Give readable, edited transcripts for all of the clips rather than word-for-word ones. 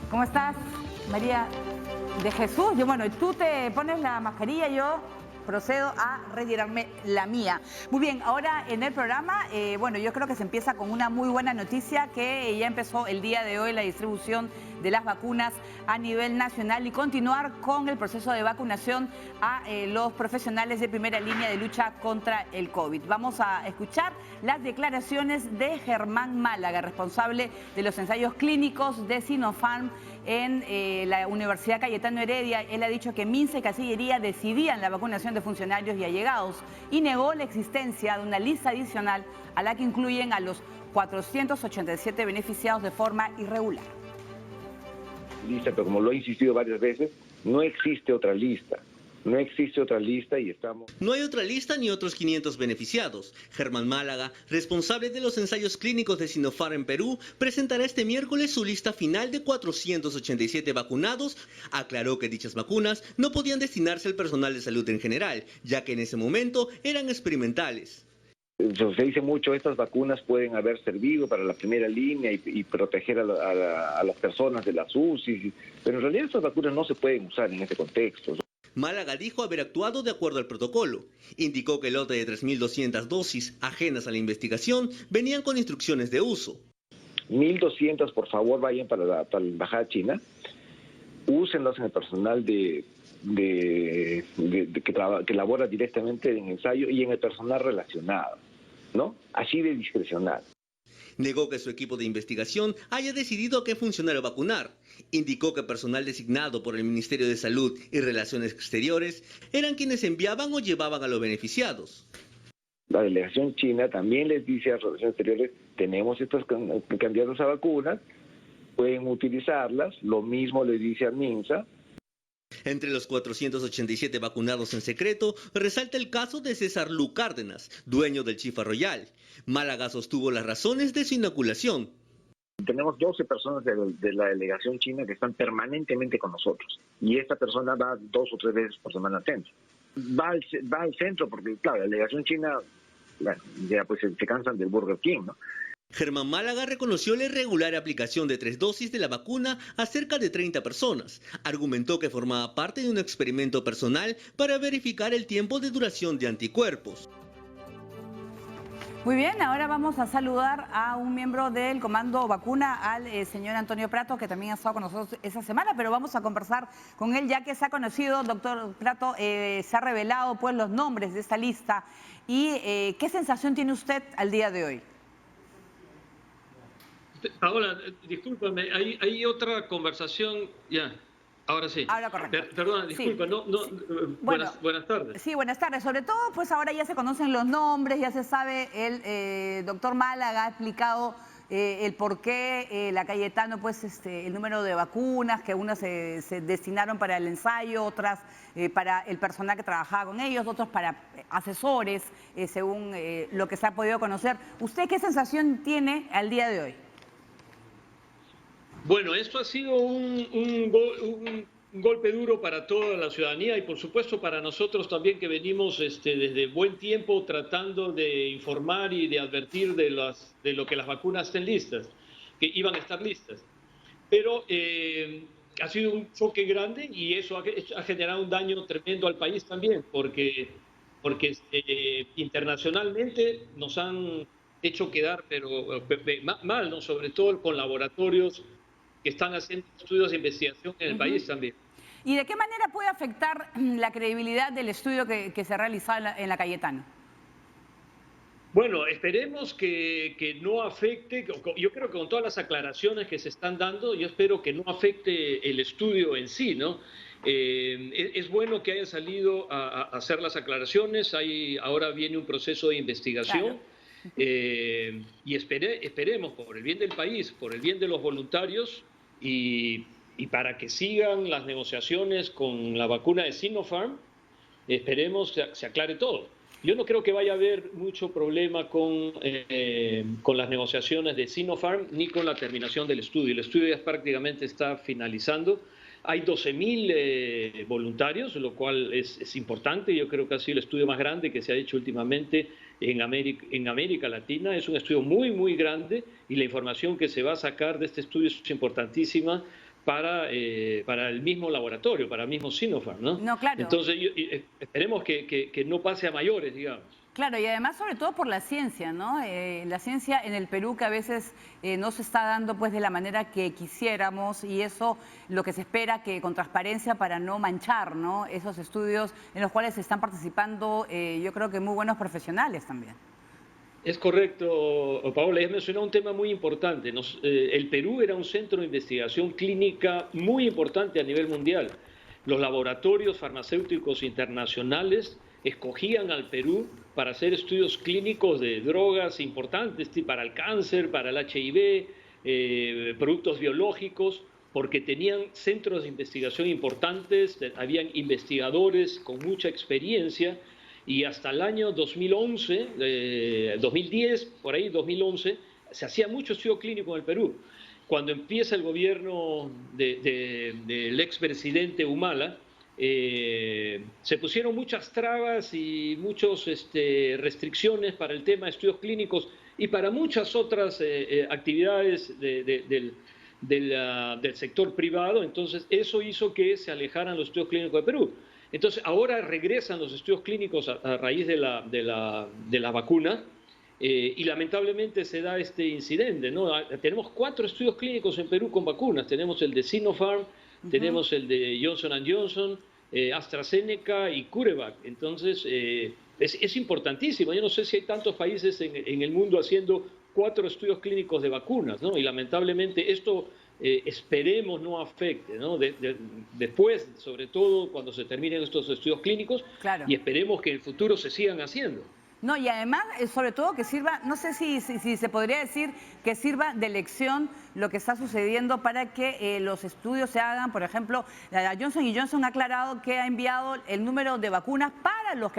¿Cómo estás, María de Jesús? Bueno, tú te pones la mascarilla, yo procedo a retirarme la mía. Muy bien, ahora en el programa, bueno, yo creo que se empieza con una muy buena noticia, que ya empezó el día de hoy la distribución de las vacunas a nivel nacional y continuar con el proceso de vacunación a los profesionales de primera línea de lucha contra el COVID. Vamos a escuchar las declaraciones de Germán Málaga, responsable de los ensayos clínicos de Sinopharm en la Universidad Cayetano Heredia. Él ha dicho que Minsa y Cancillería decidían la vacunación de funcionarios y allegados y negó la existencia de una lista adicional a la que incluyen a los 487 beneficiados de forma irregular. Lista, pero como lo he insistido varias veces, no existe otra lista. No existe otra lista y estamos... No hay otra lista ni otros 500 beneficiados. Germán Málaga, responsable de los ensayos clínicos de Sinopharm en Perú, presentará este miércoles su lista final de 487 vacunados. Aclaró que dichas vacunas no podían destinarse al personal de salud en general, ya que en ese momento eran experimentales. Se dice mucho, estas vacunas pueden haber servido para la primera línea y proteger a las personas de las UCI, pero en realidad estas vacunas no se pueden usar en este contexto. Málaga dijo haber actuado de acuerdo al protocolo. Indicó que el lote de 3.200 dosis ajenas a la investigación venían con instrucciones de uso. 1.200, por favor, vayan para la embajada china, úsenlos en el personal que labora directamente en ensayo y en el personal relacionado, ¿no? Así de discrecional. Negó que su equipo de investigación haya decidido a qué funcionario vacunar. Indicó que personal designado por el Ministerio de Salud y Relaciones Exteriores eran quienes enviaban o llevaban a los beneficiados. La delegación china también les dice a Relaciones Exteriores, tenemos estos candidatos a vacunas, pueden utilizarlas, lo mismo le dice a Minsa. Entre los 487 vacunados en secreto, resalta el caso de César Lu Cárdenas, dueño del Chifa Royal. Málaga sostuvo las razones de su inoculación. Tenemos 12 personas de la delegación china que están permanentemente con nosotros. Y esta persona va 2 o 3 veces por semana al centro. Va al centro porque, claro, la delegación china, bueno, ya pues se cansan del Burger King, ¿no? Germán Málaga reconoció la irregular aplicación de 3 dosis de la vacuna a cerca de 30 personas. Argumentó que formaba parte de un experimento personal para verificar el tiempo de duración de anticuerpos. Muy bien, ahora vamos a saludar a un miembro del Comando Vacuna, al señor Antonio Prato, que también ha estado con nosotros esa semana, pero vamos a conversar con él ya que se ha conocido, doctor Prato, se ha revelado pues los nombres de esta lista. ¿Y qué sensación tiene usted al día de hoy? Ahora, discúlpame, hay otra conversación, ya, ahora sí. Ahora correcto. Perdona, disculpa, sí. Buenas tardes. Sí, buenas tardes. Sobre todo, pues ahora ya se conocen los nombres, ya se sabe, el doctor Málaga ha explicado el por qué la Cayetano, pues el número de vacunas, que unas se destinaron para el ensayo, otras para el personal que trabajaba con ellos, otros para asesores, según lo que se ha podido conocer. ¿Usted qué sensación tiene al día de hoy? Bueno, esto ha sido un golpe duro para toda la ciudadanía y por supuesto para nosotros también que venimos desde buen tiempo tratando de informar y de advertir de lo que las vacunas estén listas, que iban a estar listas. Pero ha sido un choque grande y eso ha generado un daño tremendo al país también, porque internacionalmente nos han hecho quedar pero mal, ¿no? Sobre todo con laboratorios que están haciendo estudios de investigación en el país también. ¿Y de qué manera puede afectar la credibilidad del estudio que se realizó en la Cayetano? Bueno, esperemos que no afecte, yo creo que con todas las aclaraciones que se están dando, yo espero que no afecte el estudio en sí, ¿no? Es bueno que haya salido a hacer las aclaraciones, ahora viene un proceso de investigación. Claro. Y esperemos, por el bien del país, por el bien de los voluntarios y para que sigan las negociaciones con la vacuna de Sinopharm, esperemos se aclare todo. Yo no creo que vaya a haber mucho problema con las negociaciones de Sinopharm ni con la terminación del estudio. El estudio ya prácticamente está finalizando. Hay 12.000 voluntarios, lo cual es importante. Yo creo que ha sido el estudio más grande que se ha hecho últimamente en América Latina. Es un estudio muy, muy grande y la información que se va a sacar de este estudio es importantísima para el mismo laboratorio, para el mismo Sinopharm, ¿no? No, claro. Entonces, esperemos que no pase a mayores, digamos. Claro, y además sobre todo por la ciencia, ¿no? La ciencia en el Perú que a veces no se está dando pues de la manera que quisiéramos, y eso lo que se espera que con transparencia para no manchar, ¿no? Esos estudios en los cuales están participando yo creo que muy buenos profesionales también. Es correcto, Paola, has mencionado un tema muy importante. El Perú era un centro de investigación clínica muy importante a nivel mundial. Los laboratorios farmacéuticos internacionales escogían al Perú para hacer estudios clínicos de drogas importantes para el cáncer, para el HIV, productos biológicos, porque tenían centros de investigación importantes, habían investigadores con mucha experiencia, y hasta el año 2011, 2010, por ahí 2011, se hacía mucho estudio clínico en el Perú. Cuando empieza el gobierno del expresidente Humala, se pusieron muchas trabas y muchas restricciones para el tema de estudios clínicos y para muchas otras actividades del sector privado. Entonces eso hizo que se alejaran los estudios clínicos de Perú. Entonces ahora regresan los estudios clínicos a raíz de la vacuna, y lamentablemente se da este incidente, ¿no? Tenemos 4 estudios clínicos en Perú con vacunas. Tenemos el de Sinopharm, tenemos el de Johnson & Johnson, AstraZeneca y CureVac. Entonces, es importantísimo. Yo no sé si hay tantos países en el mundo haciendo 4 estudios clínicos de vacunas, ¿no? Y lamentablemente esto esperemos no afecte, ¿no? Después, sobre todo cuando se terminen estos estudios clínicos, claro. Y esperemos que en el futuro se sigan haciendo. No, y además, sobre todo que sirva, no sé si se podría decir que sirva de lección lo que está sucediendo para que los estudios se hagan. Por ejemplo, la Johnson & Johnson ha aclarado que ha enviado el número de vacunas para los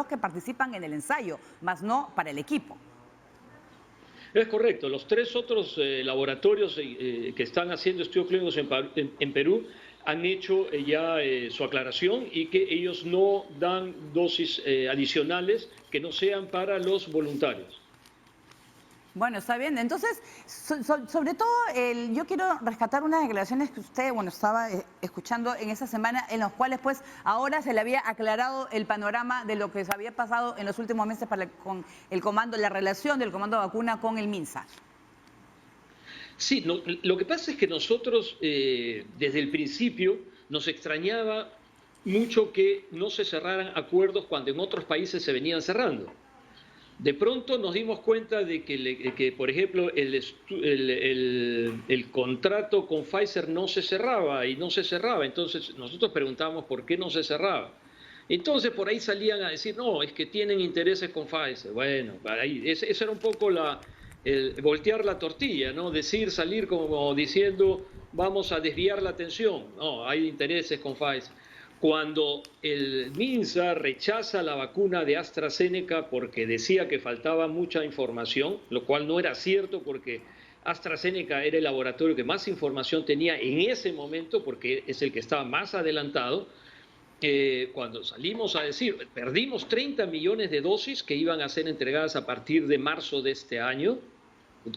que participan en el ensayo, más no para el equipo. Es correcto. Los 3 otros laboratorios que están haciendo estudios clínicos en Perú han hecho ya su aclaración, y que ellos no dan dosis adicionales que no sean para los voluntarios. Bueno, está bien. Entonces, sobre todo, yo quiero rescatar unas declaraciones que usted, estaba escuchando en esa semana, en las cuales, pues, ahora se le había aclarado el panorama de lo que se había pasado en los últimos meses con el comando, la relación del comando vacuna con el MINSA. Sí, no, lo que pasa es que nosotros desde el principio nos extrañaba mucho que no se cerraran acuerdos cuando en otros países se venían cerrando. De pronto nos dimos cuenta de que por ejemplo, el contrato con Pfizer no se cerraba y no se cerraba. Entonces nosotros preguntábamos por qué no se cerraba. Entonces por ahí salían a decir, no, es que tienen intereses con Pfizer. Bueno, eso era un poco el voltear la tortilla, ¿no? Salir como diciendo, vamos a desviar la atención. No, hay intereses con Pfizer. Cuando el MINSA rechaza la vacuna de AstraZeneca porque decía que faltaba mucha información, lo cual no era cierto, porque AstraZeneca era el laboratorio que más información tenía en ese momento, porque es el que estaba más adelantado. Cuando salimos a decir, perdimos 30 millones de dosis que iban a ser entregadas a partir de marzo de este año,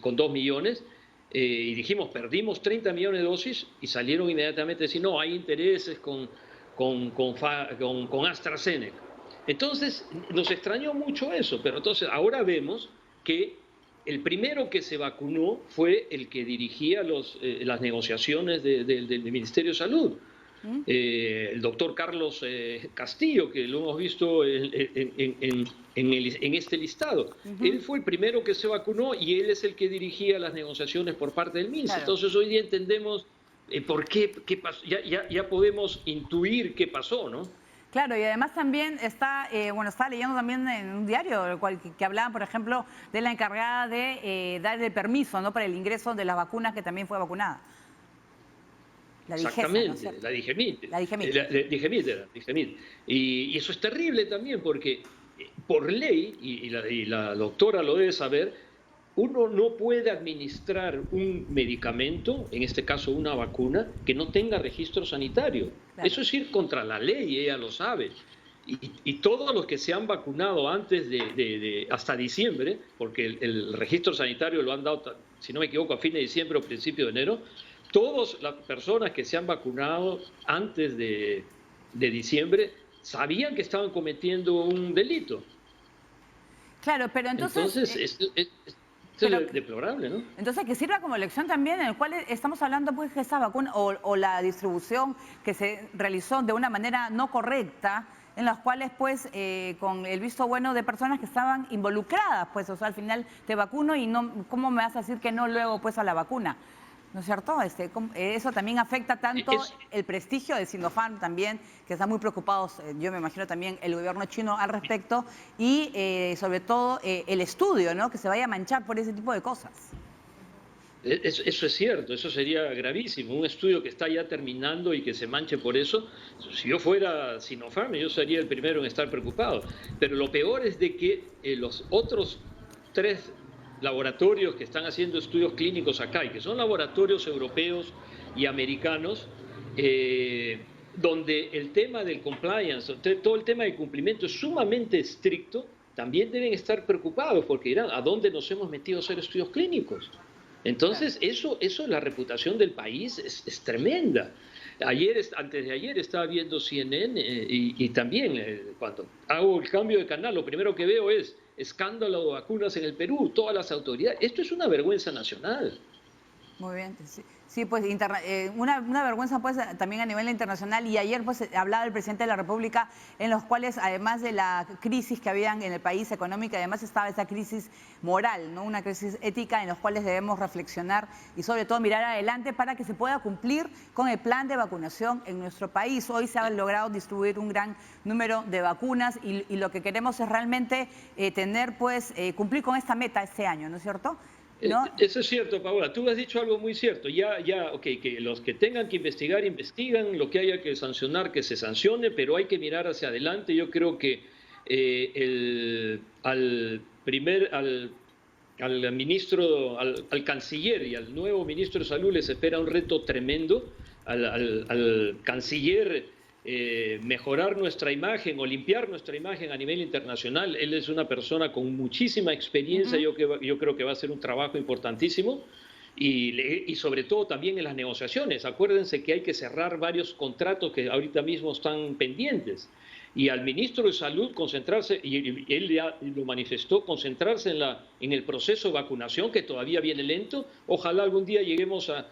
con 2 millones, y dijimos, perdimos 30 millones de dosis, y salieron inmediatamente a decir, no, hay intereses con AstraZeneca. Entonces, nos extrañó mucho eso, pero entonces ahora vemos que el primero que se vacunó fue el que dirigía las negociaciones del Ministerio de Salud. El doctor Carlos Castillo, que lo hemos visto en este listado. Él fue el primero que se vacunó y él es el que dirigía las negociaciones por parte del MINSA. Claro. Entonces hoy día entendemos por qué pasó. Ya podemos intuir qué pasó, ¿no? Claro, y además también estaba leyendo también en un diario que hablaban, por ejemplo, de la encargada de dar el permiso, ¿no?, para el ingreso de las vacunas, que también fue vacunada. Exactamente, ¿no? La Digemit. Y eso es terrible también, porque por ley, y la doctora lo debe saber, uno no puede administrar un medicamento, en este caso una vacuna, que no tenga registro sanitario. Claro. Eso es ir contra la ley, ella lo sabe. Y todos los que se han vacunado antes hasta diciembre, porque el registro sanitario lo han dado, si no me equivoco, a fin de diciembre o principio de enero, todas las personas que se han vacunado antes de diciembre sabían que estaban cometiendo un delito. Claro, pero entonces es deplorable, ¿no? Entonces, que sirva como lección también, en el cual estamos hablando pues que esa vacuna o la distribución que se realizó de una manera no correcta, en las cuales pues con el visto bueno de personas que estaban involucradas, pues, o sea, al final te vacuno y no, ¿cómo me vas a decir que no luego pues a la vacuna? ¿No es cierto? Eso también afecta tanto el prestigio de Sinopharm también, que están muy preocupados, yo me imagino también el gobierno chino al respecto, y sobre todo el estudio, ¿no? Que se vaya a manchar por ese tipo de cosas. Eso es cierto, eso sería gravísimo. Un estudio que está ya terminando y que se manche por eso. Si yo fuera Sinopharm, yo sería el primero en estar preocupado. Pero lo peor es de que los otros 3 laboratorios que están haciendo estudios clínicos acá, y que son laboratorios europeos y americanos, donde el tema del compliance, todo el tema del cumplimiento es sumamente estricto, también deben estar preocupados porque dirán, ¿a dónde nos hemos metido a hacer estudios clínicos? Entonces, eso la reputación del país es tremenda. Antes de ayer estaba viendo CNN y también cuando hago el cambio de canal, lo primero que veo es escándalo de vacunas en el Perú, todas las autoridades. Esto es una vergüenza nacional. Muy bien, sí pues una vergüenza pues también a nivel internacional, y ayer pues hablaba el presidente de la República en los cuales además de la crisis que había en el país económica, además estaba esa crisis moral, ¿no? Una crisis ética en los cuales debemos reflexionar y sobre todo mirar adelante para que se pueda cumplir con el plan de vacunación en nuestro país. Hoy se ha logrado distribuir un gran número de vacunas y lo que queremos es realmente cumplir con esta meta este año, ¿no es cierto? ¿No? Eso es cierto, Paola. Tú has dicho algo muy cierto. Que los que tengan que investigar, investigan, lo que haya que sancionar, que se sancione, pero hay que mirar hacia adelante. Yo creo que al ministro, al canciller y al nuevo ministro de Salud les espera un reto tremendo. Al canciller mejorar nuestra imagen o limpiar nuestra imagen a nivel internacional. Él es una persona con muchísima experiencia, yo creo que va a ser un trabajo importantísimo y sobre todo también en las negociaciones. Acuérdense que hay que cerrar varios contratos que ahorita mismo están pendientes. Y al ministro de Salud concentrarse, y él ya lo manifestó, concentrarse en el proceso de vacunación, que todavía viene lento. Ojalá algún día lleguemos a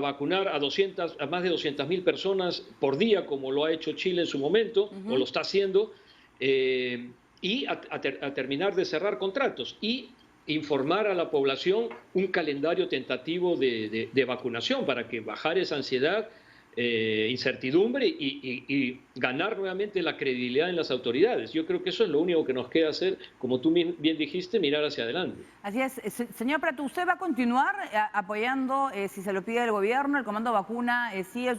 vacunar a más de 200.000 personas por día, como lo ha hecho Chile en su momento, o lo está haciendo, y a terminar de cerrar contratos y informar a la población un calendario tentativo de vacunación para que bajar esa ansiedad, incertidumbre y ganar nuevamente la credibilidad en las autoridades. Yo creo que eso es lo único que nos queda hacer, como tú bien dijiste, mirar hacia adelante. Así es. Señor Prato, ¿usted va a continuar apoyando, si se lo pide el gobierno, el Comando Vacuna, sigue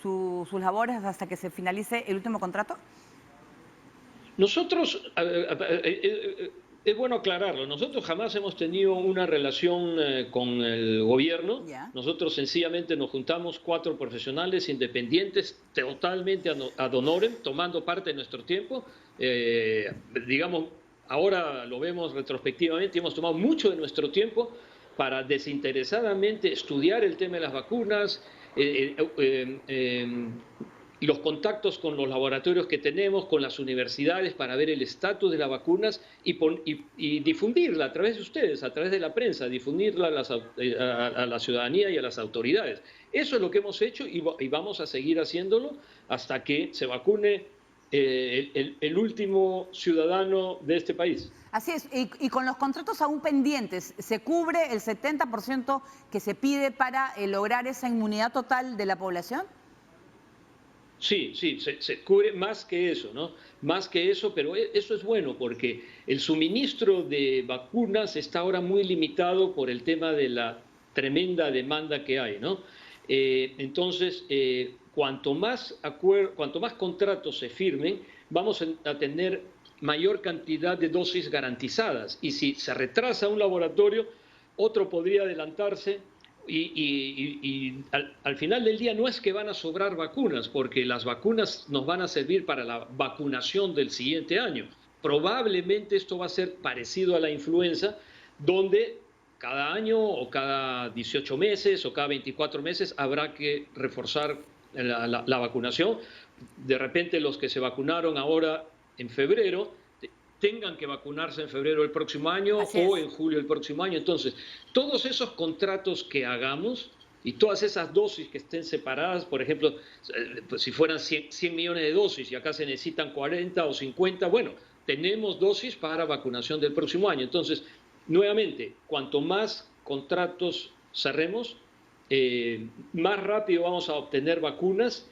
sus labores hasta que se finalice el último contrato? Nosotros, es bueno aclararlo, nosotros jamás hemos tenido una relación con el gobierno. Nosotros sencillamente nos juntamos 4 profesionales independientes, totalmente ad honorem, tomando parte de nuestro tiempo. Digamos, ahora lo vemos retrospectivamente, hemos tomado mucho de nuestro tiempo para desinteresadamente estudiar el tema de las vacunas, los contactos con los laboratorios que tenemos, con las universidades para ver el estatus de las vacunas y difundirla a través de ustedes, a través de la prensa, difundirla a la ciudadanía y a las autoridades. Eso es lo que hemos hecho y vamos a seguir haciéndolo hasta que se vacune el último ciudadano de este país. Así es, y con los contratos aún pendientes, ¿se cubre el 70% que se pide para lograr esa inmunidad total de la población? Sí, se cubre más que eso, ¿no? Más que eso, pero eso es bueno porque el suministro de vacunas está ahora muy limitado por el tema de la tremenda demanda que hay, ¿no? Entonces, cuanto más contratos se firmen, vamos a tener mayor cantidad de dosis garantizadas. Y si se retrasa un laboratorio, otro podría adelantarse. Y al final del día no es que van a sobrar vacunas, porque las vacunas nos van a servir para la vacunación del siguiente año. Probablemente esto va a ser parecido a la influenza, donde cada año o cada 18 meses o cada 24 meses habrá que reforzar la vacunación. De repente los que se vacunaron ahora en febrero tengan que vacunarse en febrero del próximo año o en julio del próximo año. Entonces, todos esos contratos que hagamos y todas esas dosis que estén separadas, por ejemplo, pues si fueran 100 millones de dosis y acá se necesitan 40 o 50, bueno, tenemos dosis para vacunación del próximo año. Entonces, nuevamente, cuanto más contratos cerremos, más rápido vamos a obtener vacunas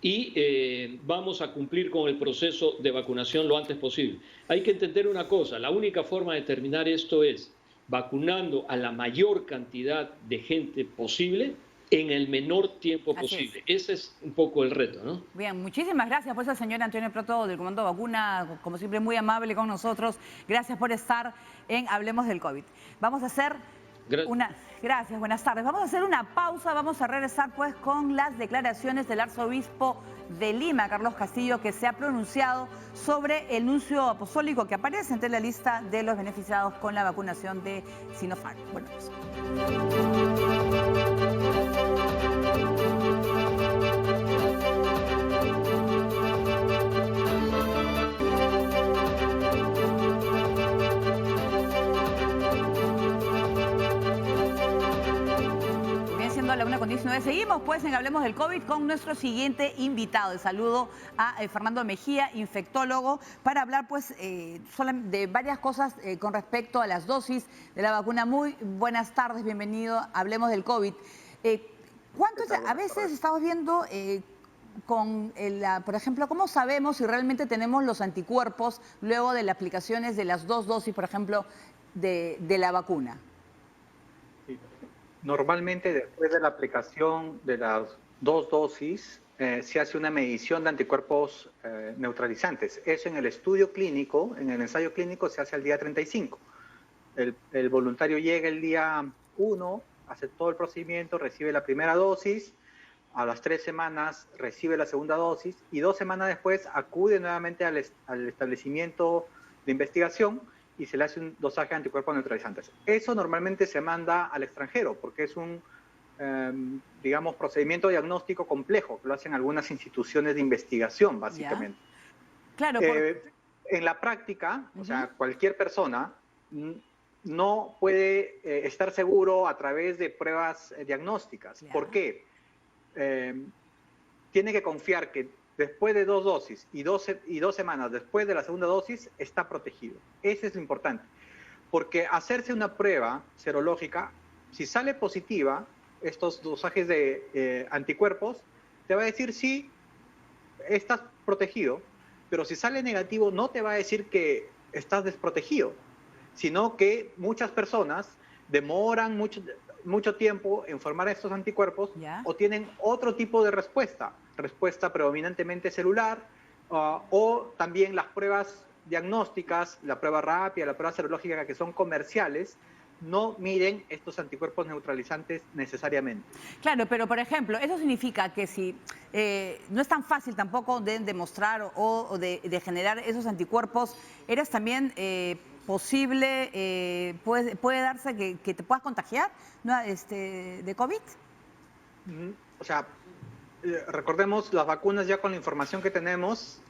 y vamos a cumplir con el proceso de vacunación lo antes posible. Hay que entender una cosa, la única forma de terminar esto es vacunando a la mayor cantidad de gente posible en el menor tiempo posible. Ese es un poco el reto, ¿no? Bien, muchísimas gracias por eso, señor Antonio Proto del Comando Vacuna, como siempre muy amable con nosotros. Gracias por estar en Hablemos del COVID. Vamos a hacer Gracias, buenas tardes. Vamos a hacer una pausa, vamos a regresar pues con las declaraciones del arzobispo de Lima, Carlos Castillo, que se ha pronunciado sobre el nuncio apostólico que aparece entre la lista de los beneficiados con la vacunación de Sinopharm. Bueno, pues. La 1:19. Seguimos pues en Hablemos del COVID con nuestro siguiente invitado. El saludo a Fernando Mejía, infectólogo, para hablar pues de varias cosas con respecto a las dosis de la vacuna. Muy buenas tardes, bienvenido a Hablemos del COVID. A veces estamos viendo por ejemplo, ¿cómo sabemos si realmente tenemos los anticuerpos luego de las aplicaciones de las 2 dosis, por ejemplo, de la vacuna? Normalmente, después de la aplicación de las 2 dosis, se hace una medición de anticuerpos neutralizantes. Eso en el estudio clínico, en el ensayo clínico, se hace al día 35. El voluntario llega el día 1, hace todo el procedimiento, recibe la primera dosis, a las 3 semanas recibe la segunda dosis y 2 semanas después acude nuevamente al establecimiento de investigación y se le hace un dosaje de anticuerpos neutralizantes. Eso normalmente se manda al extranjero porque es un, digamos, procedimiento diagnóstico complejo, que lo hacen algunas instituciones de investigación, básicamente. Claro. En la práctica, o sea, cualquier persona no puede estar seguro a través de pruebas diagnósticas. ¿Por qué? Tiene que confiar que después de 2 dosis y 2 semanas después de la segunda dosis, está protegido. Eso es lo importante. Porque hacerse una prueba serológica, si sale positiva, estos dosajes de anticuerpos, te va a decir sí, estás protegido, pero si sale negativo, no te va a decir que estás desprotegido, sino que muchas personas demoran mucho tiempo en formar estos anticuerpos o tienen otro tipo de respuesta predominantemente celular, o también las pruebas diagnósticas, la prueba rápida, la prueba serológica, que son comerciales, no miden estos anticuerpos neutralizantes necesariamente. Claro, pero por ejemplo, eso significa que si no es tan fácil tampoco de demostrar o de generar esos anticuerpos, ¿eres también posible, puede darse que te puedas contagiar, ¿no? de COVID? O sea, recordemos, las vacunas ya con la información que tenemos,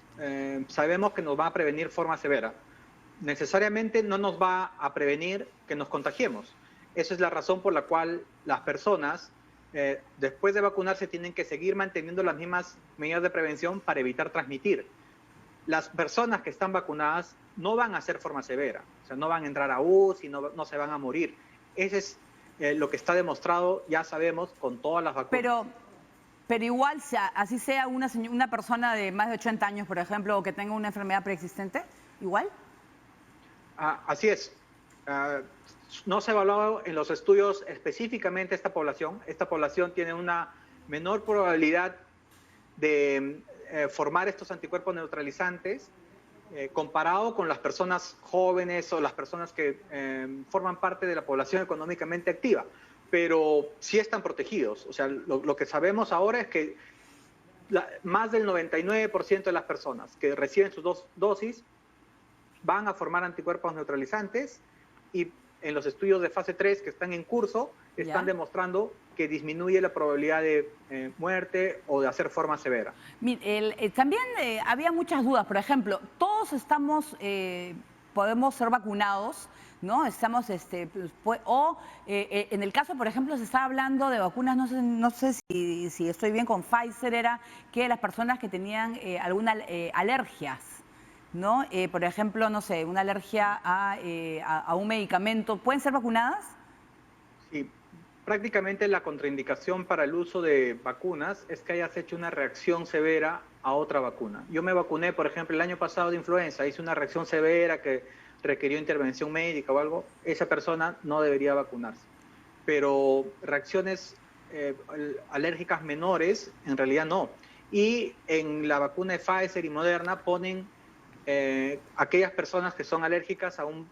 sabemos que nos va a prevenir forma severa. Necesariamente no nos va a prevenir que nos contagiemos. Esa es la razón por la cual las personas, después de vacunarse, tienen que seguir manteniendo las mismas medidas de prevención para evitar transmitir. Las personas que están vacunadas no van a hacer forma severa, o sea, no van a entrar a UCI, no se van a morir. Ese es lo que está demostrado, ya sabemos, con todas las vacunas. Pero igual, así sea una persona de más de 80 años, por ejemplo, o que tenga una enfermedad preexistente, ¿igual? Así es. No se ha evaluado en los estudios específicamente esta población. Esta población tiene una menor probabilidad de formar estos anticuerpos neutralizantes comparado con las personas jóvenes o las personas que forman parte de la población económicamente activa. Pero sí están protegidos. O sea, lo que sabemos ahora es que más del 99% de las personas que reciben sus 2 dosis van a formar anticuerpos neutralizantes y en los estudios de fase 3 que están en curso, están demostrando que disminuye la probabilidad de muerte o de hacer forma severa. También había muchas dudas. Por ejemplo, todos podemos ser vacunados, ¿no? Estamos, en el caso, por ejemplo, se está hablando de vacunas, no sé si estoy bien con Pfizer, era que las personas que tenían algunas alergias, ¿no? Por ejemplo, no sé, una alergia a un medicamento, ¿pueden ser vacunadas? Sí, prácticamente la contraindicación para el uso de vacunas es que hayas hecho una reacción severa a otra vacuna. Yo me vacuné, por ejemplo, el año pasado de influenza, hice una reacción severa que requirió intervención médica o algo, esa persona no debería vacunarse. Pero reacciones alérgicas menores, en realidad no. Y en la vacuna de Pfizer y Moderna ponen aquellas personas que son alérgicas a un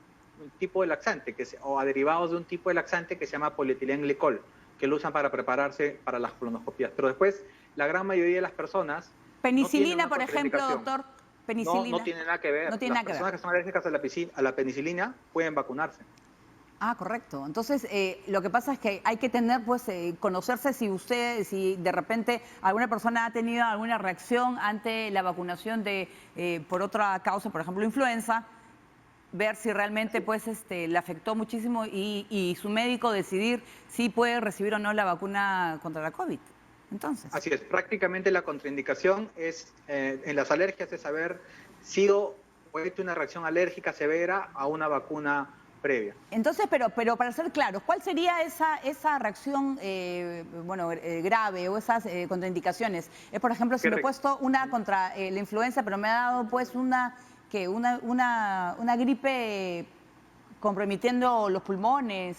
tipo de laxante o a derivados de un tipo de laxante que se llama polietilenglicol, que lo usan para prepararse para las colonoscopías. Pero después, la gran mayoría de las personas... Penicilina, no por ejemplo, doctor. Penicilina. No tiene nada que ver. No tiene las nada que personas ver. que son alérgicas a la penicilina pueden vacunarse. Ah, correcto. Entonces, lo que pasa es que hay que tener, pues, conocerse si de repente alguna persona ha tenido alguna reacción ante la vacunación por otra causa, por ejemplo, influenza, ver si realmente, pues, le afectó muchísimo y su médico decidir si puede recibir o no la vacuna contra la COVID. Entonces. Así es. Prácticamente la contraindicación es, en las alergias, es haber sido o hecho una reacción alérgica severa a una vacuna previa. Entonces, pero para ser claros, ¿cuál sería esa reacción grave o esas contraindicaciones? Es, por ejemplo, si me he puesto una contra la influenza, pero me ha dado pues una gripe comprometiendo los pulmones.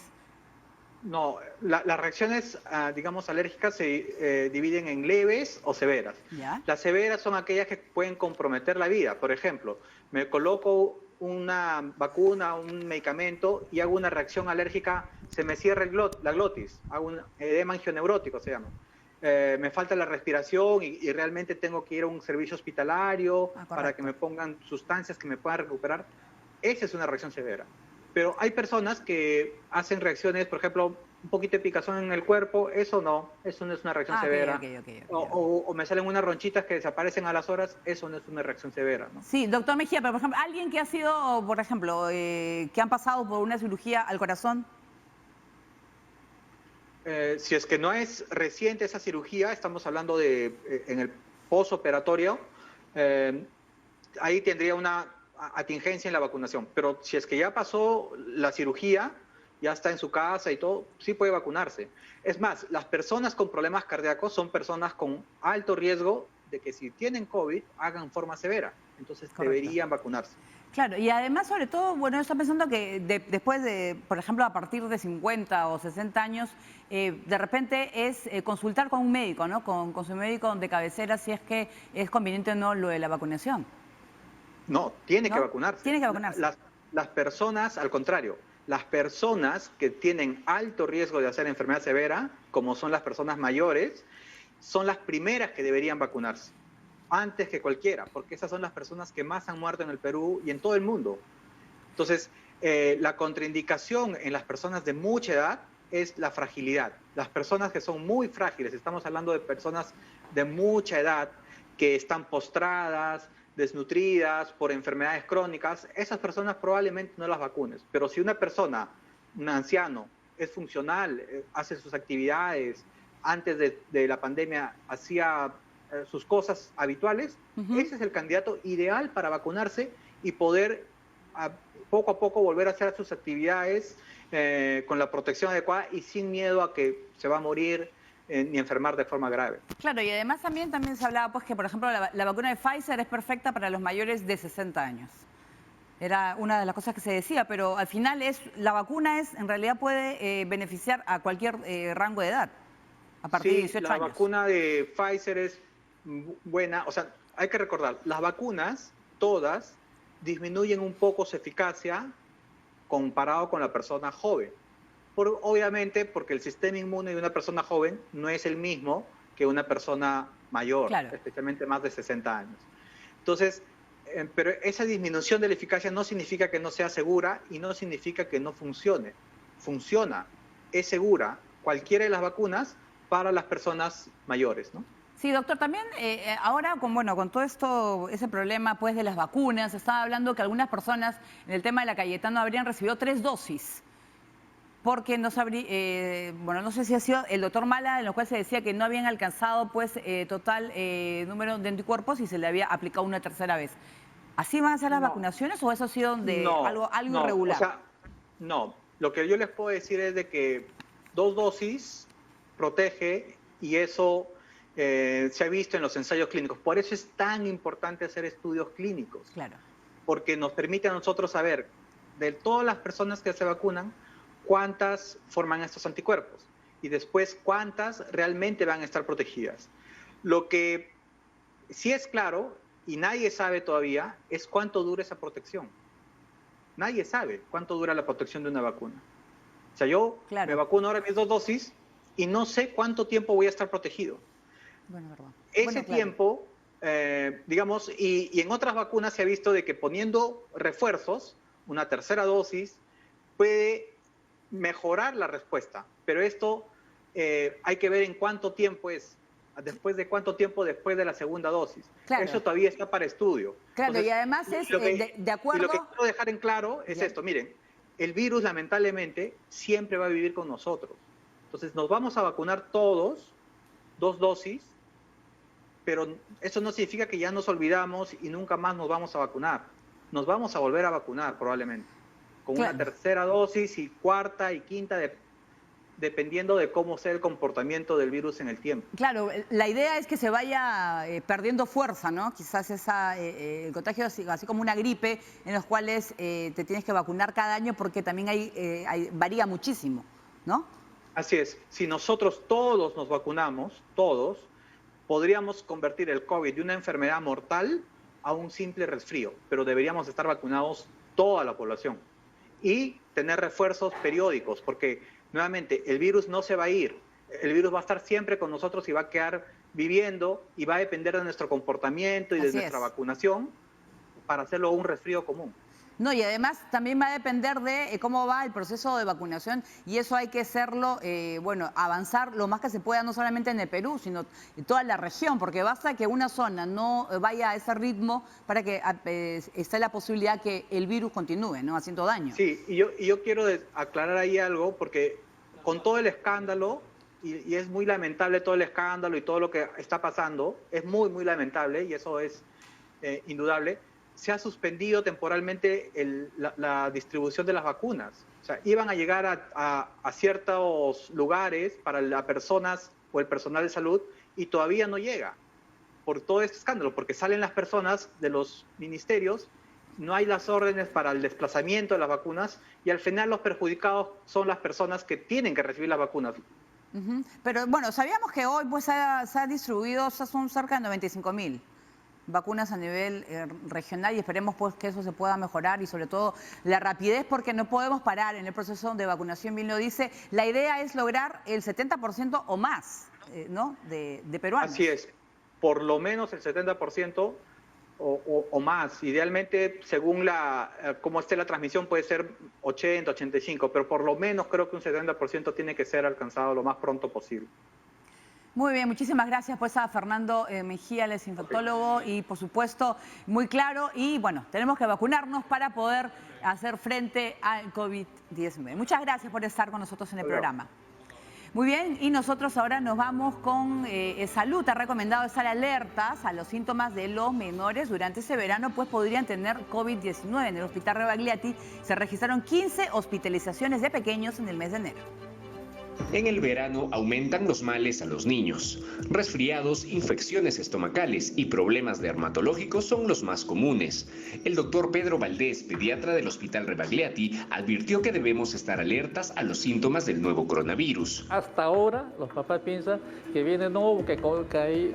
No, las reacciones, digamos, alérgicas se dividen en leves o severas. ¿Ya? Las severas son aquellas que pueden comprometer la vida. Por ejemplo, me coloco una vacuna, un medicamento y hago una reacción alérgica, se me cierra la glotis, hago un edema angioneurótico, se llama. Me falta la respiración y realmente tengo que ir a un servicio hospitalario para que me pongan sustancias que me puedan recuperar. Esa es una reacción severa. Pero hay personas que hacen reacciones, por ejemplo, un poquito de picazón en el cuerpo, eso no es una reacción severa. Okay. O me salen unas ronchitas que desaparecen a las horas, eso no es una reacción severa, ¿no? Sí, doctor Mejía, pero por ejemplo, alguien que ha sido, por ejemplo, que han pasado por una cirugía al corazón. Si es que no es reciente esa cirugía, estamos hablando de en el posoperatorio, ahí tendría una atingencia en la vacunación. Pero si es que ya pasó la cirugía, ya está en su casa y todo, sí puede vacunarse. Es más, las personas con problemas cardíacos son personas con alto riesgo de que si tienen COVID hagan forma severa. Entonces deberían vacunarse. Claro, y además, sobre todo, bueno, yo estoy pensando que después de, por ejemplo, a partir de 50 o 60 años, de repente es consultar con un médico, ¿no? Con su médico de cabecera, si es que es conveniente o no lo de la vacunación. No, tiene que vacunarse. Tiene que vacunarse. Las personas, al contrario, las personas que tienen alto riesgo de hacer enfermedad severa, como son las personas mayores, son las primeras que deberían vacunarse, antes que cualquiera, porque esas son las personas que más han muerto en el Perú y en todo el mundo. Entonces, la contraindicación en las personas de mucha edad es la fragilidad. Las personas que son muy frágiles, estamos hablando de personas de mucha edad que están postradas, desnutridas por enfermedades crónicas, esas personas probablemente no las vacunes. Pero si una persona, un anciano, es funcional, hace sus actividades, antes de la pandemia hacía sus cosas habituales, ese es el candidato ideal para vacunarse y poder poco a poco volver a hacer sus actividades con la protección adecuada y sin miedo a que se va a morir ni enfermar de forma grave. Claro, y además también se hablaba pues que, por ejemplo, la vacuna de Pfizer es perfecta para los mayores de 60 años. Era una de las cosas que se decía, pero al final la vacuna en realidad puede beneficiar a cualquier rango de edad, a partir de 18 años. La vacuna de Pfizer es buena, o sea, hay que recordar, las vacunas, todas, disminuyen un poco su eficacia comparado con la persona joven. Obviamente porque el sistema inmune de una persona joven no es el mismo que una persona mayor, especialmente más de 60 años. Entonces, pero esa disminución de la eficacia no significa que no sea segura y no significa que no funcione. Funciona, es segura cualquiera de las vacunas para las personas mayores, ¿no? Sí, doctor, también ahora con todo esto, ese problema pues de las vacunas, estaba hablando que algunas personas en el tema de la Cayetano habrían recibido 3 dosis, porque no sé si ha sido el doctor Mala, en lo cual se decía que no habían alcanzado pues total número de anticuerpos y se le había aplicado una tercera vez. ¿Así van a ser las vacunaciones o eso ha sido algo irregular? O sea, no, lo que yo les puedo decir es de que 2 dosis protege y eso se ha visto en los ensayos clínicos. Por eso es tan importante hacer estudios clínicos. Claro. Porque nos permite a nosotros saber de todas las personas que se vacunan, cuántas forman estos anticuerpos y después cuántas realmente van a estar protegidas. Lo que sí es claro y nadie sabe todavía es cuánto dura esa protección. Nadie sabe cuánto dura la protección de una vacuna. O sea, yo me vacuno ahora mis 2 dosis y no sé cuánto tiempo voy a estar protegido. Bueno, verdad. Ese tiempo, digamos, y en otras vacunas se ha visto de que poniendo refuerzos, una tercera dosis, puede mejorar la respuesta. Pero esto hay que ver en cuánto tiempo es, después de cuánto tiempo después de la segunda dosis. Claro. Eso todavía está para estudio. Claro, entonces, y además es de acuerdo... Y lo que quiero dejar en claro es esto, miren, el virus lamentablemente siempre va a vivir con nosotros. Entonces nos vamos a vacunar todos, 2 dosis, pero eso no significa que ya nos olvidamos y nunca más nos vamos a vacunar. Nos vamos a volver a vacunar probablemente, con una tercera dosis y cuarta y quinta, dependiendo de cómo sea el comportamiento del virus en el tiempo. Claro, la idea es que se vaya perdiendo fuerza, ¿no? Quizás el contagio así como una gripe, en los cuales te tienes que vacunar cada año porque también varía muchísimo, ¿no? Así es. Si nosotros todos nos vacunamos, todos, podríamos convertir el COVID de una enfermedad mortal a un simple resfrío, pero deberíamos estar vacunados toda la población y tener refuerzos periódicos, porque nuevamente el virus no se va a ir, el virus va a estar siempre con nosotros y va a quedar viviendo y va a depender de nuestro comportamiento y de nuestra vacunación para hacerlo un resfrío común. No, y además también va a depender de cómo va el proceso de vacunación y eso hay que hacerlo, avanzar lo más que se pueda, no solamente en el Perú, sino en toda la región, porque basta que una zona no vaya a ese ritmo para que esté la posibilidad que el virus continúe, ¿no? Haciendo daño. Sí, y yo quiero aclarar ahí algo, porque con todo el escándalo, y es muy lamentable todo el escándalo y todo lo que está pasando, es muy, muy lamentable y eso es indudable, se ha suspendido temporalmente la distribución de las vacunas. O sea, iban a llegar a ciertos lugares para las personas o el personal de salud y todavía no llega por todo este escándalo, porque salen las personas de los ministerios, no hay las órdenes para el desplazamiento de las vacunas y al final los perjudicados son las personas que tienen que recibir las vacunas. Pero bueno, sabíamos que hoy pues se ha distribuido, son cerca de 95.000 vacunas a nivel regional y esperemos pues que eso se pueda mejorar y sobre todo la rapidez, porque no podemos parar en el proceso de vacunación. Bien lo dice, la idea es lograr el 70% o más, ¿no? de peruanos. Así es, por lo menos el 70% o más. Idealmente, según cómo esté la transmisión, puede ser 80, 85, pero por lo menos creo que un 70% tiene que ser alcanzado lo más pronto posible. Muy bien, muchísimas gracias pues a Fernando Mejía, el infectólogo, y por supuesto muy claro, y bueno, tenemos que vacunarnos para poder hacer frente al COVID-19. Muchas gracias por estar con nosotros en el programa. Muy bien, y nosotros ahora nos vamos con Salud. Ha recomendado estar alertas a los síntomas de los menores durante ese verano, pues podrían tener COVID-19. En el Hospital Rebagliati se registraron 15 hospitalizaciones de pequeños en el mes de enero. En el verano aumentan los males a los niños. Resfriados, infecciones estomacales y problemas dermatológicos son los más comunes. El doctor Pedro Valdés, pediatra del Hospital Rebagliati, advirtió que debemos estar alertas a los síntomas del nuevo coronavirus. Hasta ahora los papás piensan que viene nuevo, que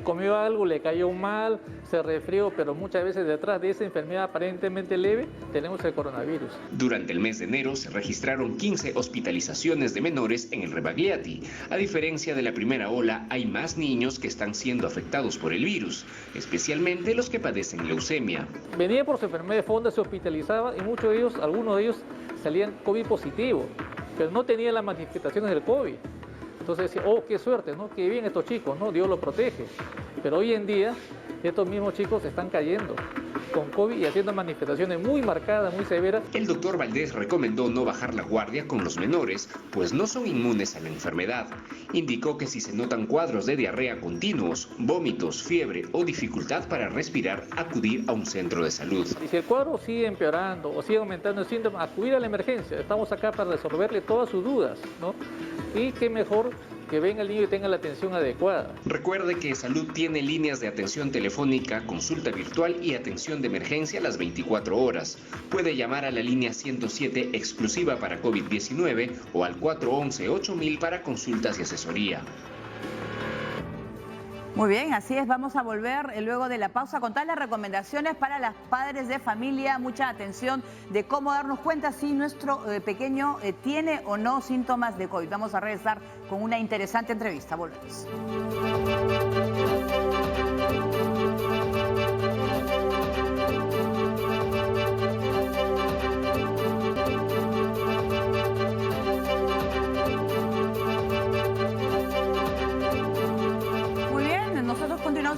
comió algo, le cayó mal, se resfrió, pero muchas veces detrás de esa enfermedad aparentemente leve tenemos el coronavirus. Durante el mes de enero se registraron 15 hospitalizaciones de menores en el Rebagliati. Rebagliati. A diferencia de la primera ola, hay más niños que están siendo afectados por el virus, especialmente los que padecen leucemia. Venía por su enfermedad de fondo, se hospitalizaba y muchos de ellos, algunos de ellos salían COVID positivo, pero no tenían las manifestaciones del COVID. Entonces decía, oh, qué suerte, ¿no? Qué bien estos chicos, ¿no? Dios los protege. Pero hoy en día estos mismos chicos están cayendo con COVID y haciendo manifestaciones muy marcadas, muy severas. El doctor Valdés recomendó no bajar la guardia con los menores, pues no son inmunes a la enfermedad. Indicó que si se notan cuadros de diarrea continuos, vómitos, fiebre o dificultad para respirar, acudir a un centro de salud. Y si el cuadro sigue empeorando o sigue aumentando el síntoma, acudir a la emergencia. Estamos acá para resolverle todas sus dudas, ¿no? Y qué mejor que venga el niño y tenga la atención adecuada. Recuerde que Salud tiene líneas de atención telefónica, consulta virtual y atención de emergencia a las 24 horas. Puede llamar a la línea 107 exclusiva para COVID-19 o al 411-8000 para consultas y asesoría. Muy bien, así es, vamos a volver luego de la pausa con todas las recomendaciones para los padres de familia, mucha atención de cómo darnos cuenta si nuestro pequeño tiene o no síntomas de COVID. Vamos a regresar con una interesante entrevista, volvemos.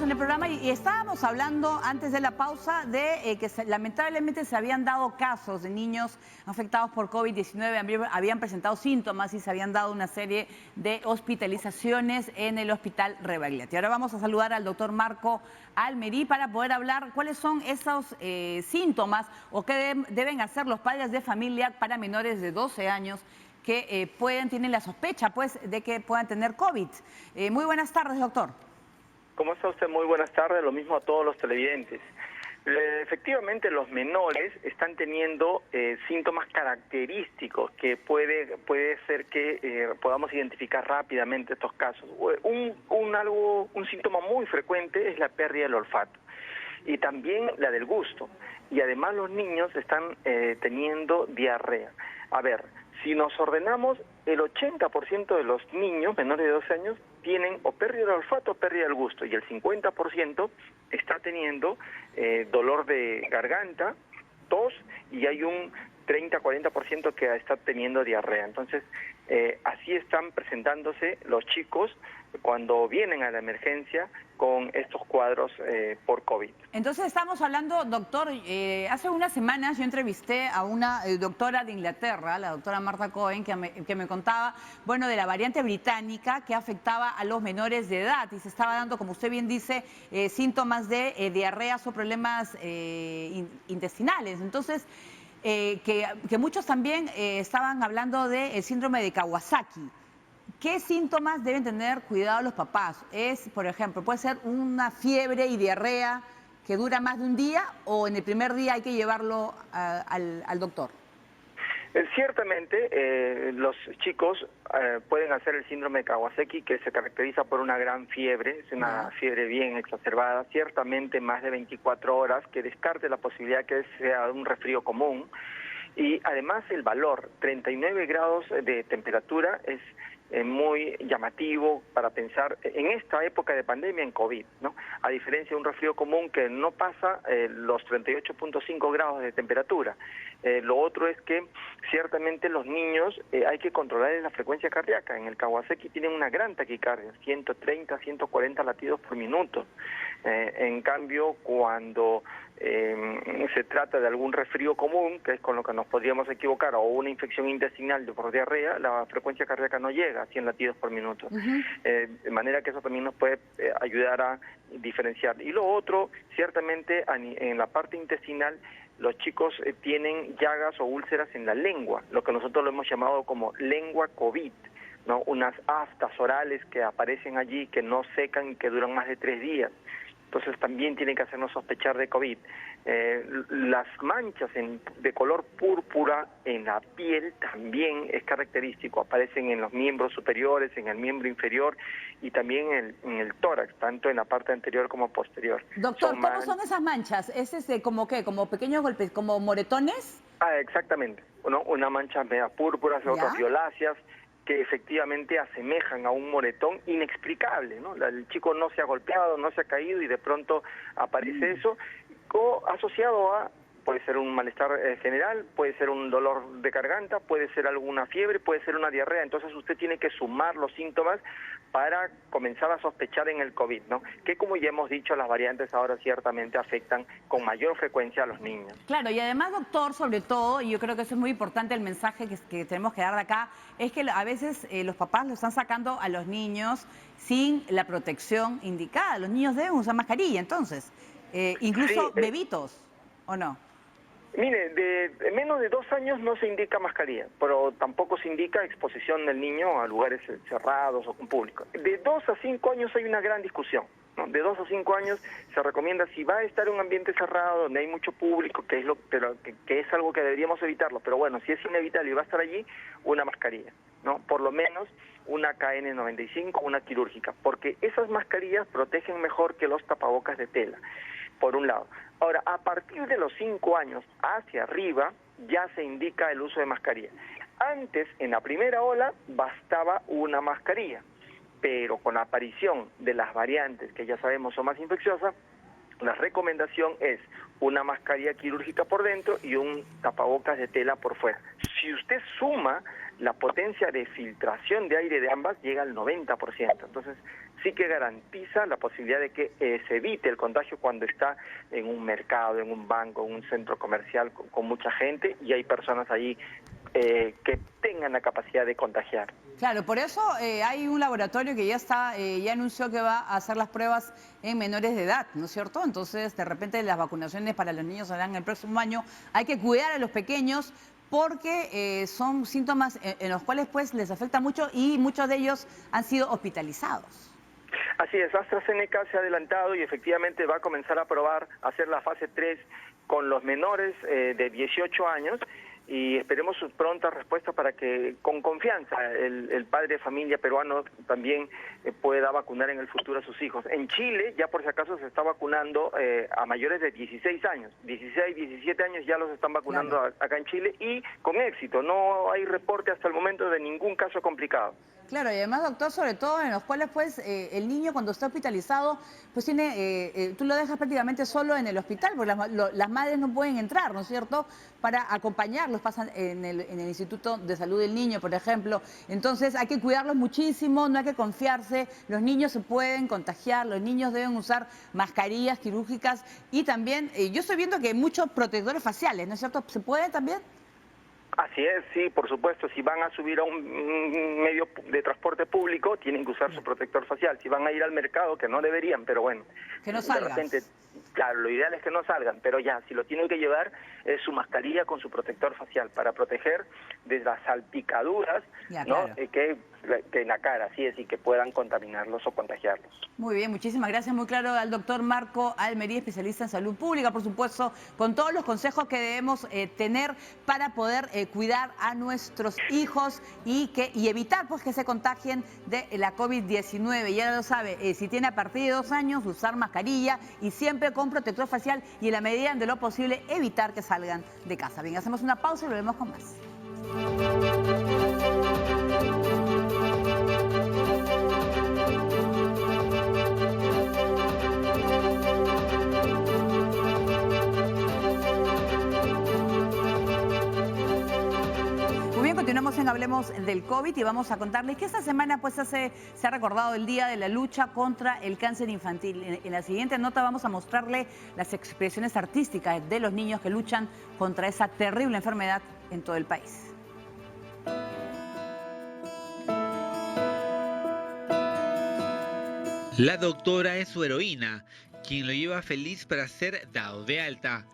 En el programa y estábamos hablando antes de la pausa de que lamentablemente se habían dado casos de niños afectados por COVID-19, habían presentado síntomas y se habían dado una serie de hospitalizaciones en el Hospital Rebagliati. Ahora vamos a saludar al doctor Marco Almerí para poder hablar cuáles son esos síntomas o qué deben hacer los padres de familia para menores de 12 años que tienen la sospecha pues de que puedan tener COVID. Muy buenas tardes, doctor. ¿Cómo está usted? Muy buenas tardes, lo mismo a todos los televidentes. Efectivamente, los menores están teniendo síntomas característicos que puede ser que podamos identificar rápidamente estos casos. Un síntoma muy frecuente es la pérdida del olfato y también la del gusto. Y además los niños están teniendo diarrea. A ver, si nos ordenamos, el 80% de los niños menores de 12 años tienen o pérdida del olfato o pérdida del gusto, y el 50% está teniendo dolor de garganta, tos, y hay un 30-40% que está teniendo diarrea. Entonces, así están presentándose los chicos cuando vienen a la emergencia con estos cuadros por COVID. Entonces estamos hablando, doctor, hace unas semanas yo entrevisté a una doctora de Inglaterra, la doctora Martha Cohen, que me contaba, bueno, de la variante británica que afectaba a los menores de edad y se estaba dando, como usted bien dice, síntomas de diarreas o problemas intestinales. Entonces, que muchos también estaban hablando del síndrome de Kawasaki. ¿Qué síntomas deben tener cuidado los papás? Por ejemplo, puede ser una fiebre y diarrea que dura más de un día o en el primer día hay que llevarlo al doctor. Ciertamente, los chicos pueden hacer el síndrome de Kawasaki, que se caracteriza por una gran fiebre, es una fiebre bien exacerbada, ciertamente más de 24 horas, que descarte la posibilidad que sea un resfrío común. Y además el valor, 39 grados de temperatura, es muy llamativo para pensar en esta época de pandemia en COVID, ¿no? A diferencia de un resfrío común que no pasa los 38.5 grados de temperatura. Lo otro es que ciertamente los niños hay que controlar la frecuencia cardíaca. En el Kawasaki tienen una gran taquicardia, 130, 140 latidos por minuto. En cambio, cuando se trata de algún resfrío común, que es con lo que nos podríamos equivocar, o una infección intestinal por diarrea, la frecuencia cardíaca no llega a 100 latidos por minuto. De manera que eso también nos puede ayudar a diferenciar. Y lo otro, ciertamente en la parte intestinal, los chicos tienen llagas o úlceras en la lengua, lo que nosotros lo hemos llamado como lengua COVID, ¿no? Unas aftas orales que aparecen allí, que no secan y que duran más de 3 días. Entonces también tienen que hacernos sospechar de COVID. Las manchas de color púrpura en la piel también es característico, aparecen en los miembros superiores, en el miembro inferior y también en el tórax, tanto en la parte anterior como posterior. Doctor, ¿cómo son esas manchas? ¿Es como qué? ¿Como pequeños golpes? ¿Como moretones? Exactamente. Una mancha media púrpura, otras violáceas. que efectivamente asemejan a un moretón inexplicable, ¿no? El chico no se ha golpeado, no se ha caído y de pronto aparece eso, o asociado a, puede ser un malestar general, puede ser un dolor de garganta, puede ser alguna fiebre, puede ser una diarrea. Entonces usted tiene que sumar los síntomas para comenzar a sospechar en el COVID, ¿no? Que como ya hemos dicho, las variantes ahora ciertamente afectan con mayor frecuencia a los niños. Claro, y además, doctor, sobre todo, y yo creo que eso es muy importante, el mensaje que tenemos que dar de acá, es que a veces los papás lo están sacando a los niños sin la protección indicada. Los niños deben usar mascarilla, entonces, incluso sí, bebitos, ¿o no? Mire, de menos de 2 años no se indica mascarilla, pero tampoco se indica exposición del niño a lugares cerrados o con público. De 2 a 5 años hay una gran discusión, ¿no? De 2 a 5 años se recomienda, si va a estar en un ambiente cerrado donde hay mucho público, que es algo que deberíamos evitarlo, pero bueno, si es inevitable y va a estar allí, una mascarilla, ¿no? Por lo menos una KN95, una quirúrgica, porque esas mascarillas protegen mejor que los tapabocas de tela, por un lado. Ahora, a partir de los 5 años hacia arriba, ya se indica el uso de mascarilla. Antes, en la primera ola, bastaba una mascarilla, pero con la aparición de las variantes, que ya sabemos son más infecciosas, la recomendación es una mascarilla quirúrgica por dentro y un tapabocas de tela por fuera. Si usted suma la potencia de filtración de aire de ambas, llega al 90%. Entonces, sí que garantiza la posibilidad de que se evite el contagio cuando está en un mercado, en un banco, en un centro comercial con mucha gente y hay personas allí que tengan la capacidad de contagiar. Claro, por eso hay un laboratorio que ya anunció que va a hacer las pruebas en menores de edad, ¿no es cierto? Entonces, de repente, las vacunaciones para los niños serán el próximo año. Hay que cuidar a los pequeños porque son síntomas en los cuales pues les afecta mucho y muchos de ellos han sido hospitalizados. Así es, AstraZeneca se ha adelantado y efectivamente va a comenzar a probar, a hacer la fase 3 con los menores de 18 años y esperemos su pronta respuesta para que con confianza el padre de familia peruano también pueda vacunar en el futuro a sus hijos. En Chile ya por si acaso se está vacunando a mayores de 16 años, 16, 17 años ya los están vacunando acá en Chile y con éxito, no hay reporte hasta el momento de ningún caso complicado. Claro, y además, doctor, sobre todo en los cuales pues el niño cuando está hospitalizado, pues tiene, tú lo dejas prácticamente solo en el hospital, porque las madres no pueden entrar, ¿no es cierto?, para acompañarlos, pasan en el Instituto de Salud del Niño, por ejemplo. Entonces hay que cuidarlos muchísimo, no hay que confiarse, los niños se pueden contagiar, los niños deben usar mascarillas quirúrgicas y también, yo estoy viendo que hay muchos protectores faciales, ¿no es cierto?, ¿se puede también? Así es, sí, por supuesto, si van a subir a un medio de transporte público, tienen que usar su protector facial. Si van a ir al mercado, que no deberían, pero bueno. Que no salgan. De repente, claro, lo ideal es que no salgan, pero ya, si lo tienen que llevar, es su mascarilla con su protector facial para proteger de las salpicaduras, ya, ¿no? Claro. Que en la cara, así es, y que puedan contaminarlos o contagiarlos. Muy bien, muchísimas gracias. Muy claro al doctor Marco Almería, especialista en salud pública, por supuesto, con todos los consejos que debemos tener para poder cuidar a nuestros hijos y evitar pues que se contagien de la COVID-19. Ya lo sabe, si tiene a partir de 2 años, usar mascarilla y siempre con protector facial y en la medida de lo posible evitar que salgan de casa. Bien, hacemos una pausa y volvemos con más. Continuamos en Hablemos del COVID y vamos a contarles que esta semana pues se ha recordado el Día de la Lucha contra el Cáncer Infantil. En la siguiente nota vamos a mostrarle las expresiones artísticas de los niños que luchan contra esa terrible enfermedad en todo el país. La doctora es su heroína, quien lo lleva feliz para ser dado de alta.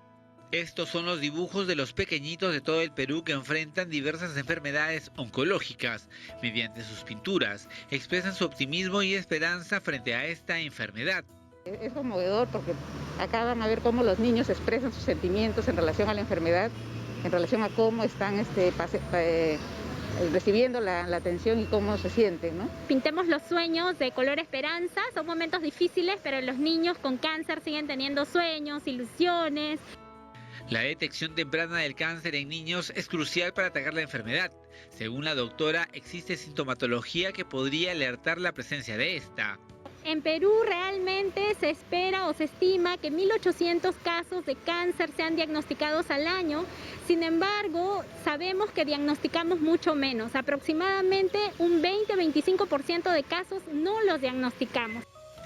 Estos son los dibujos de los pequeñitos de todo el Perú que enfrentan diversas enfermedades oncológicas. Mediante sus pinturas, expresan su optimismo y esperanza frente a esta enfermedad. Es conmovedor porque acá van a ver cómo los niños expresan sus sentimientos en relación a la enfermedad, en relación a cómo están recibiendo la atención y cómo se sienten, ¿no? Pintemos los sueños de color esperanza, son momentos difíciles, pero los niños con cáncer siguen teniendo sueños, ilusiones. La detección temprana del cáncer en niños es crucial para atacar la enfermedad. Según la doctora, existe sintomatología que podría alertar la presencia de esta. En Perú realmente se espera o se estima que 1.800 casos de cáncer sean diagnosticados al año. Sin embargo, sabemos que diagnosticamos mucho menos. Aproximadamente un 20-25% de casos no los diagnosticamos.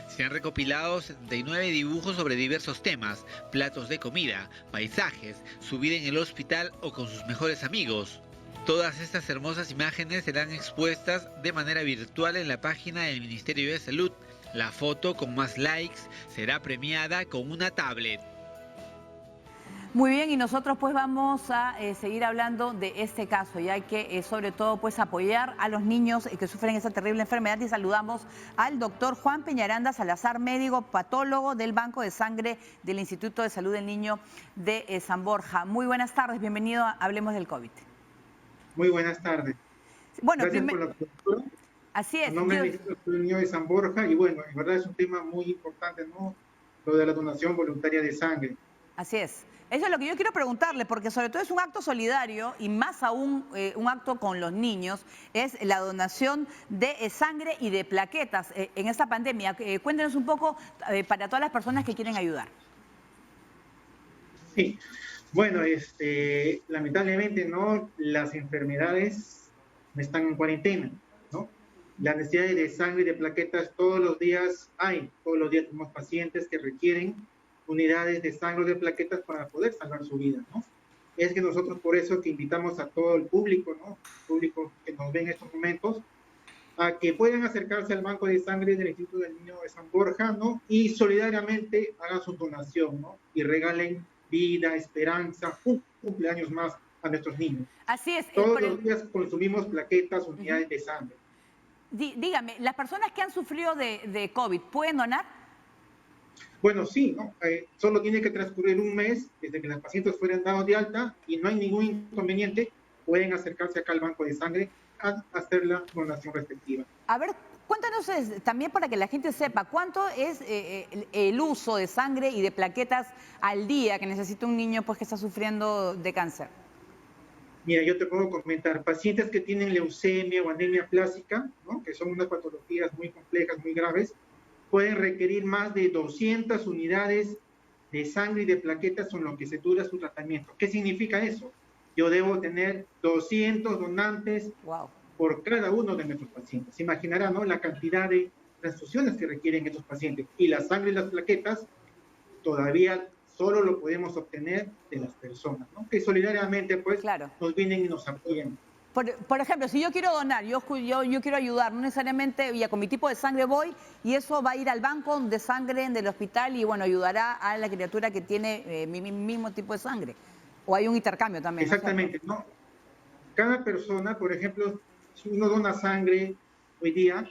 Se han recopilado 79 dibujos sobre diversos temas, platos de comida, paisajes, su vida en el hospital o con sus mejores amigos. Todas estas hermosas imágenes serán expuestas de manera virtual en la página del Ministerio de Salud. La foto con más likes será premiada con una tablet. Muy bien, y nosotros pues vamos a seguir hablando de este caso, y hay que sobre todo pues apoyar a los niños que sufren esa terrible enfermedad, y saludamos al doctor Juan Peñaranda Salazar, médico patólogo del Banco de Sangre del Instituto de Salud del Niño de San Borja. Muy buenas tardes, bienvenido a Hablemos del COVID. Muy buenas tardes. Bueno, gracias por la cobertura. Así es. En nombre del Instituto del Niño de San Borja, y bueno, en verdad es un tema muy importante, ¿no? Lo de la donación voluntaria de sangre. Así es. Eso es lo que yo quiero preguntarle, porque sobre todo es un acto solidario y más aún un acto con los niños, es la donación de sangre y de plaquetas en esta pandemia. Cuéntenos un poco para todas las personas que quieren ayudar. Sí, bueno, lamentablemente no, las enfermedades están en cuarentena, ¿no? Las necesidades de sangre y de plaquetas todos los días tenemos pacientes que requieren unidades de sangre o de plaquetas para poder salvar su vida, ¿no? Es que nosotros por eso que invitamos a todo el público, ¿no? El público que nos ve en estos momentos, a que puedan acercarse al Banco de Sangre del Instituto del Niño de San Borja, ¿no? Y solidariamente hagan su donación, ¿no? Y regalen vida, esperanza, un cumpleaños más a nuestros niños. Así es. Todos los días consumimos plaquetas, unidades de sangre. Dígame, ¿las personas que han sufrido de COVID pueden donar? Bueno, sí, ¿no? Solo tiene que transcurrir un mes desde que los pacientes fueran dados de alta y no hay ningún inconveniente, pueden acercarse acá al Banco de Sangre a hacer la donación respectiva. A ver, cuéntanos también para que la gente sepa, ¿cuánto es el uso de sangre y de plaquetas al día que necesita un niño pues, que está sufriendo de cáncer? Mira, yo te puedo comentar, pacientes que tienen leucemia o anemia plástica, ¿no? Que son unas patologías muy complejas, muy graves, pueden requerir más de 200 unidades de sangre y de plaquetas con lo que se dura su tratamiento. ¿Qué significa eso? Yo debo tener 200 donantes por cada uno de nuestros pacientes. Se imaginarán, ¿no? La cantidad de transfusiones que requieren estos pacientes. Y la sangre y las plaquetas todavía solo lo podemos obtener de las personas, ¿no? Que solidariamente pues nos vienen y nos apoyan. Por ejemplo, si yo quiero donar, yo quiero ayudar, no necesariamente, ya con mi tipo de sangre voy y eso va a ir al banco de sangre del hospital y bueno, ayudará a la criatura que tiene mi mismo tipo de sangre. O hay un intercambio también. Exactamente, ¿no? Cada persona, por ejemplo, si uno dona sangre hoy día,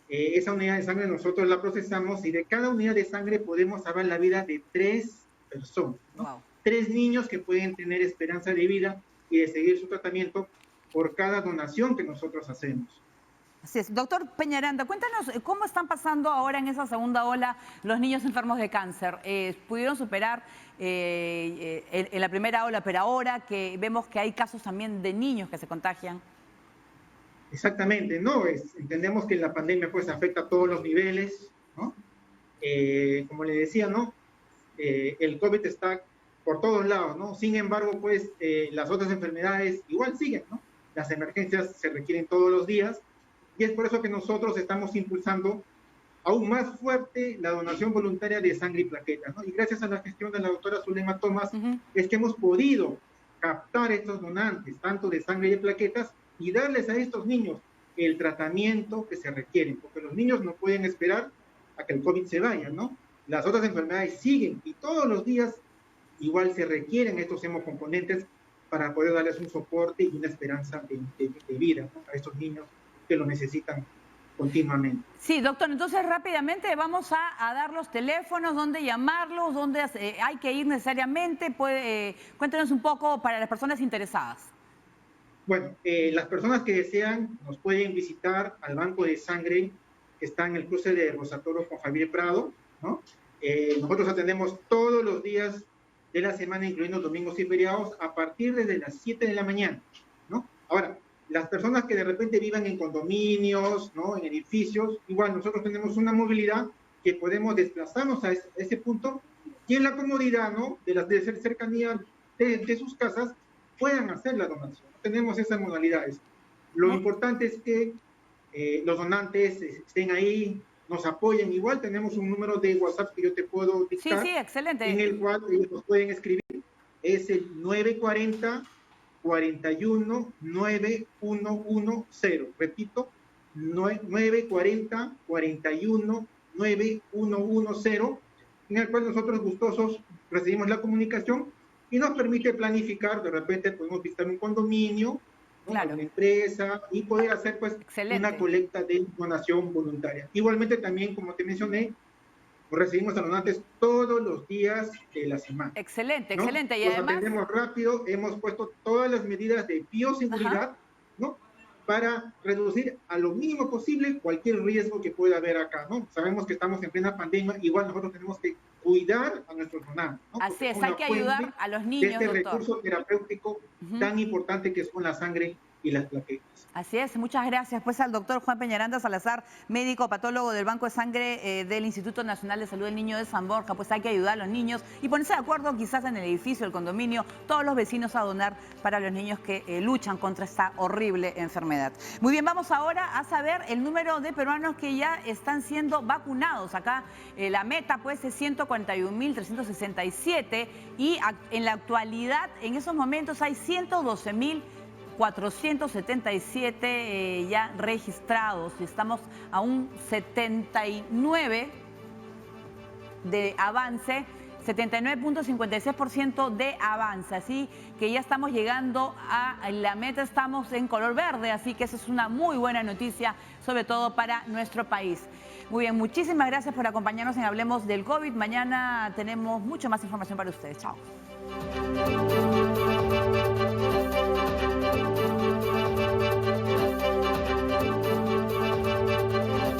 esa unidad de sangre nosotros la procesamos y de cada unidad de sangre podemos salvar la vida de 3 personas, ¿no? 3 niños que pueden tener esperanza de vida y de seguir su tratamiento por cada donación que nosotros hacemos. Así es. Doctor Peñaranda, cuéntanos cómo están pasando ahora en esa segunda ola los niños enfermos de cáncer. ¿Pudieron superar en la primera ola, pero ahora que vemos que hay casos también de niños que se contagian? Exactamente, ¿no? Entendemos que la pandemia pues afecta a todos los niveles, ¿no? Como le decía, ¿no? El COVID está por todos lados, ¿no? Sin embargo, pues las otras enfermedades igual siguen, ¿no? Las emergencias se requieren todos los días y es por eso que nosotros estamos impulsando aún más fuerte la donación voluntaria de sangre y plaquetas, ¿no? Y gracias a la gestión de la doctora Zulema Tomás es que hemos podido captar estos donantes, tanto de sangre y de plaquetas, y darles a estos niños el tratamiento que se requieren, porque los niños no pueden esperar a que el COVID se vaya, ¿no? Las otras enfermedades siguen y todos los días igual se requieren estos hemocomponentes para poder darles un soporte y una esperanza de vida, ¿no? A estos niños que lo necesitan continuamente. Sí, doctor, entonces rápidamente vamos a dar los teléfonos, dónde llamarlos, dónde hay que ir necesariamente. Cuéntenos un poco para las personas interesadas. Bueno, las personas que desean nos pueden visitar al Banco de Sangre que está en el cruce de Rosatoro con Javier Prado, ¿no? Nosotros atendemos todos los días de la semana, incluyendo domingos y feriados, a partir de las 7 de la mañana, ¿no? Ahora, las personas que de repente vivan en condominios, ¿no? En edificios, igual nosotros tenemos una movilidad que podemos desplazarnos a ese punto y en la comodidad, ¿no? De ser cercanía de sus casas, puedan hacer la donación. Tenemos esas modalidades. Lo importante es que los donantes estén ahí, nos apoyen. Igual tenemos un número de WhatsApp que yo te puedo dictar. Sí, excelente. En el cual ellos nos pueden escribir. Es el 940 41 9110. Repito, 940 41 9110, en el cual nosotros gustosos recibimos la comunicación y nos permite planificar. De repente podemos visitar un condominio, ¿no? Claro. Una empresa, y poder hacer pues una colecta de donación voluntaria. Igualmente también, como te mencioné, recibimos a donantes todos los días de la semana. Excelente, ¿no? excelente. Y los además atendemos rápido, hemos puesto todas las medidas de bioseguridad, ¿no? Para reducir a lo mínimo posible cualquier riesgo que pueda haber acá, ¿no? Sabemos que estamos en plena pandemia, igual nosotros tenemos que cuidar a nuestros donantes, ¿no? Así es, hay que ayudar a los niños, de este doctor. recurso terapéutico tan importante que son la sangre y las plaquetas. Así es, muchas gracias pues al doctor Juan Peñaranda Salazar, médico patólogo del Banco de Sangre del Instituto Nacional de Salud del Niño de San Borja. Pues hay que ayudar a los niños y ponerse de acuerdo quizás en el edificio, el condominio, todos los vecinos a donar para los niños que luchan contra esta horrible enfermedad. Muy bien, vamos ahora a saber el número de peruanos que ya están siendo vacunados. Acá la meta pues es 141.367 y en la actualidad en esos momentos hay 112.477 ya registrados y estamos a un 79 de avance, 79.56% de avance, así que ya estamos llegando a la meta, estamos en color verde, así que esa es una muy buena noticia, sobre todo para nuestro país. Muy bien, muchísimas gracias por acompañarnos en Hablemos del COVID. Mañana tenemos mucha más información para ustedes. Chao.